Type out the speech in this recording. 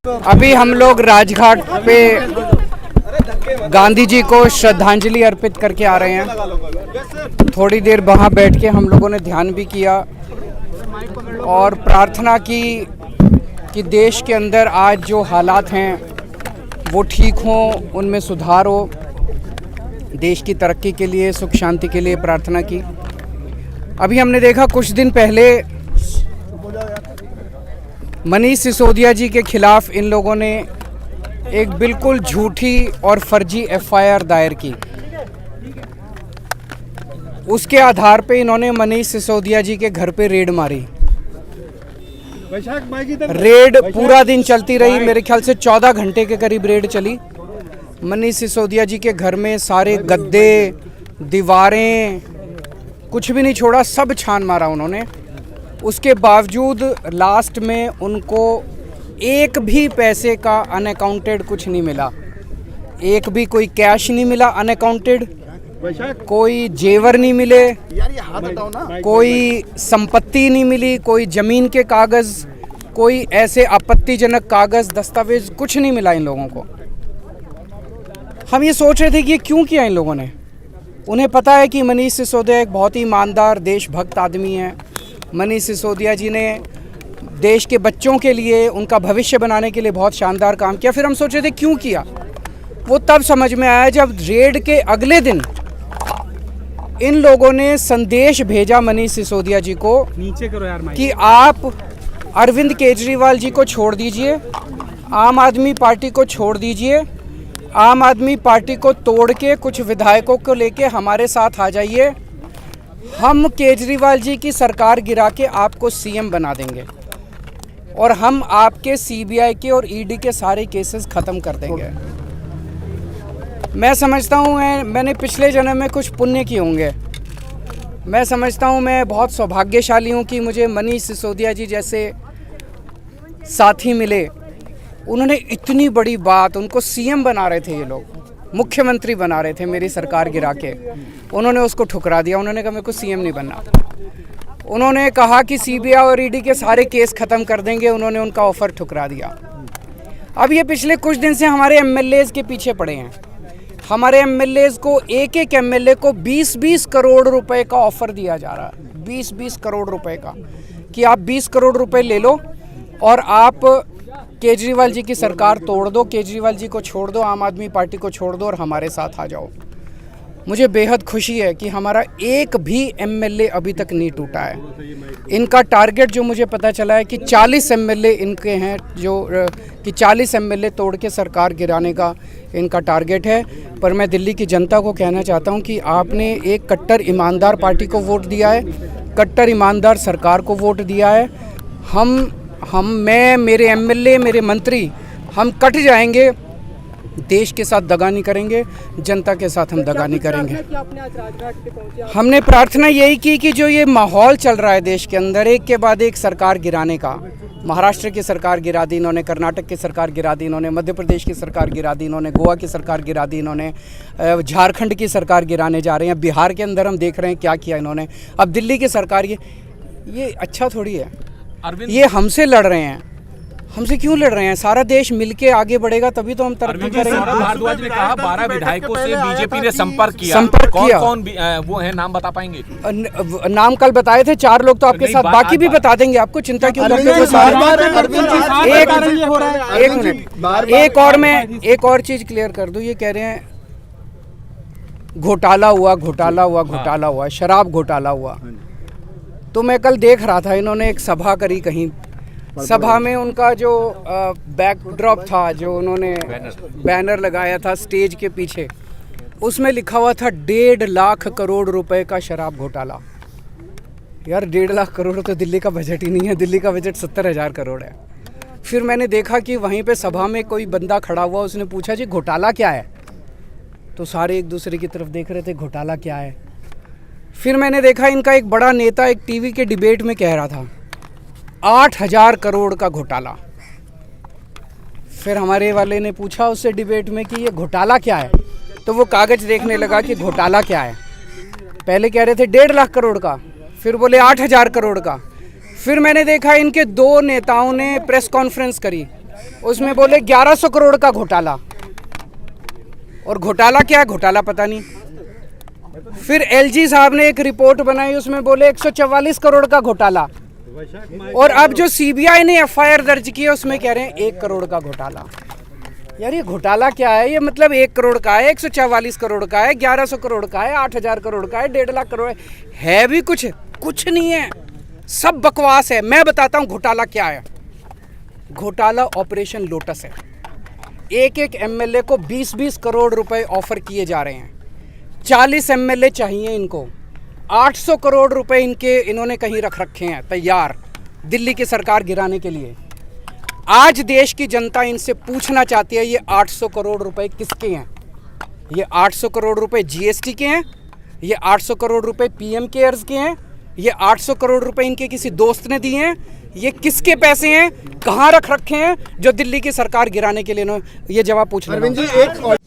अभी हम लोग राजघाट पे गांधी जी को श्रद्धांजलि अर्पित करके आ रहे हैं। थोड़ी देर वहाँ बैठ के हम लोगों ने ध्यान भी किया और प्रार्थना की कि देश के अंदर आज जो हालात हैं वो ठीक हों, उनमें सुधार हो। देश की तरक्की के लिए, सुख शांति के लिए प्रार्थना की। अभी हमने देखा कुछ दिन पहले मनीष सिसोदिया जी के खिलाफ इन लोगों ने एक बिल्कुल झूठी और फर्जी एफआईआर दायर की। उसके आधार पे इन्होंने मनीष सिसोदिया जी के घर पे रेड मारी। रेड पूरा दिन चलती रही, मेरे ख्याल से 14 घंटे के करीब रेड चली। मनीष सिसोदिया जी के घर में सारे गद्दे, दीवारें, कुछ भी नहीं छोड़ा, सब छान मारा उन्होंने। उसके बावजूद लास्ट में उनको एक भी पैसे का अनअकाउंटेड कुछ नहीं मिला। एक भी कोई कैश नहीं मिला अनअकाउंटेड, कोई जेवर नहीं मिले, कोई संपत्ति नहीं मिली, कोई ज़मीन के कागज़, कोई ऐसे आपत्तिजनक कागज़, दस्तावेज कुछ नहीं मिला इन लोगों को। हम ये सोच रहे थे कि ये क्यों किया इन लोगों ने। उन्हें पता है कि मनीष सिसोदिया एक बहुत ही ईमानदार, देशभक्त आदमी है। मनीष सिसोदिया जी ने देश के बच्चों के लिए, उनका भविष्य बनाने के लिए बहुत शानदार काम किया। फिर हम सोच रहे थे क्यों किया। वो तब समझ में आया जब रेड के अगले दिन इन लोगों ने संदेश भेजा मनीष सिसोदिया जी को, नीचे करो यार कि आप अरविंद केजरीवाल जी को छोड़ दीजिए, आम आदमी पार्टी को छोड़ दीजिए, आम आदमी पार्टी को तोड़ के कुछ विधायकों को लेके हमारे साथ आ जाइए। हम केजरीवाल जी की सरकार गिरा के आपको सीएम बना देंगे और हम आपके सीबीआई के और ईडी के सारे केसेस ख़त्म कर देंगे। मैं समझता हूँ मैंने पिछले जन्म में कुछ पुण्य किए होंगे। मैं समझता हूँ मैं बहुत सौभाग्यशाली हूँ कि मुझे मनीष सिसोदिया जी जैसे साथी मिले। उन्होंने इतनी बड़ी बात, उनको सीएम बना रहे थे ये लोग, मुख्यमंत्री बना रहे थे मेरी सरकार गिरा के, उन्होंने उसको ठुकरा दिया। उन्होंने कहा मेरे को सीएम नहीं बनना। उन्होंने कहा कि सीबीआई और ईडी के सारे केस ख़त्म कर देंगे, उन्होंने उनका ऑफ़र ठुकरा दिया। अब ये पिछले कुछ दिन से हमारे एमएलएज़ के पीछे पड़े हैं। हमारे एमएलएज़ को एक एमएलए को 20-20 करोड़ रुपए का ऑफ़र दिया जा रहा है, 20-20 करोड़ रुपए का, कि आप 20 करोड़ रुपए ले लो और आप केजरीवाल जी की सरकार तोड़ दो, केजरीवाल जी को छोड़ दो, आम आदमी पार्टी को छोड़ दो और हमारे साथ आ जाओ। मुझे बेहद खुशी है कि हमारा एक भी एमएलए अभी तक नहीं टूटा है। इनका टारगेट जो मुझे पता चला है कि 40 एमएलए इनके हैं, जो कि 40 एमएलए तोड़ के सरकार गिराने का इनका टारगेट है। पर मैं दिल्ली की जनता को कहना चाहता हूं कि आपने एक कट्टर ईमानदार पार्टी को वोट दिया है, कट्टर ईमानदार सरकार को वोट दिया है। मैं, मेरे एमएलए, मेरे मंत्री, हम कट जाएंगे, देश के साथ दगा नहीं करेंगे, जनता के साथ हम दगा नहीं करेंगे। हमने प्रार्थना यही की कि जो ये माहौल चल रहा है देश के अंदर, एक के बाद एक सरकार गिराने का, महाराष्ट्र की सरकार गिरा दी इन्होंने, कर्नाटक की सरकार गिरा दी इन्होंने, मध्य प्रदेश की सरकार गिरा दी इन्होंने, गोवा की सरकार गिरा दी इन्होंने, झारखंड की सरकार गिराने जा रहे हैं, बिहार के अंदर हम देख रहे हैं क्या किया इन्होंने, अब दिल्ली की सरकार। ये अच्छा थोड़ी है। ये हमसे लड़ रहे हैं। हमसे क्यों लड़ रहे हैं? सारा देश मिलके आगे बढ़ेगा तभी तो हम तरक्की करेंगे। भारद्वाज ने कहा 12 विधायकों से बीजेपी ने संपर्क किया। कौन वो है, नाम बता पाएंगे? नाम कल बताए थे 4 लोग, तो आपके साथ बाकी भी बता देंगे। आपको चिंता क्यों करते हो? एक मिनट, एक और चीज क्लियर कर दूं। ये कह रहे हैं घोटाला हुआ, शराब घोटाला हुआ। तो मैं कल देख रहा था, इन्होंने एक सभा करी कहीं, सभा में उनका जो बैकड्रॉप था, जो उन्होंने बैनर लगाया था स्टेज के पीछे, उसमें लिखा हुआ था 1.5 लाख करोड़ रुपए का शराब घोटाला। यार 1.5 लाख करोड़ तो दिल्ली का बजट ही नहीं है। दिल्ली का बजट 70,000 करोड़ है। फिर मैंने देखा कि वहीं पे सभा में कोई बंदा खड़ा हुआ, उसने पूछा जी घोटाला क्या है? तो सारे एक दूसरे की तरफ देख रहे थे, घोटाला क्या है। फिर मैंने देखा इनका एक बड़ा नेता एक टीवी के डिबेट में कह रहा था 8,000 करोड़ का घोटाला। फिर हमारे वाले ने पूछा उससे डिबेट में कि ये घोटाला क्या है, तो वो कागज़ देखने लगा कि घोटाला क्या है। पहले कह रहे थे 1.5 लाख करोड़ का, फिर बोले 8,000 करोड़ का। फिर मैंने देखा इनके 2 नेताओं ने प्रेस कॉन्फ्रेंस करी उसमें बोले 1100 करोड़ का घोटाला, और घोटाला क्या है, घोटाला पता नहीं। फिर एलजी साहब ने एक रिपोर्ट बनाई, उसमें बोले 144 करोड़ का घोटाला, और अब जो सीबीआई ने एफआईआर दर्ज की है उसमें कह रहे हैं 1 करोड़ का घोटाला। यार ये घोटाला क्या है? ये मतलब 1 करोड़ का है, 144 करोड़ का है, 1100 करोड़ का है, 8000 करोड़ का है, 1.5 लाख करोड़ है भी कुछ नहीं है, सब बकवास है। मैं बताता हूँ घोटाला क्या है। घोटाला ऑपरेशन लोटस है। एक एमएलए को 20-20 करोड़ रुपए ऑफर किए जा रहे हैं। 40 एमएलए चाहिए इनको, 800 करोड़ रुपए इन्होंने कहीं रख रखे हैं तैयार दिल्ली की सरकार गिराने के लिए। आज देश की जनता इनसे पूछना चाहती है ये 800 करोड़ रुपए किसके हैं? ये 800 करोड़ रुपए जीएसटी के हैं? ये 800 करोड़ रुपए पीएम केयर्स के हैं? ये 800 करोड़ रुपए इनके किसी दोस्त ने दिए हैं? ये किसके पैसे हैं? कहाँ रख रखे हैं जो दिल्ली की सरकार गिराने के लिए ये जवाब पूछना। अरविंद जी, एक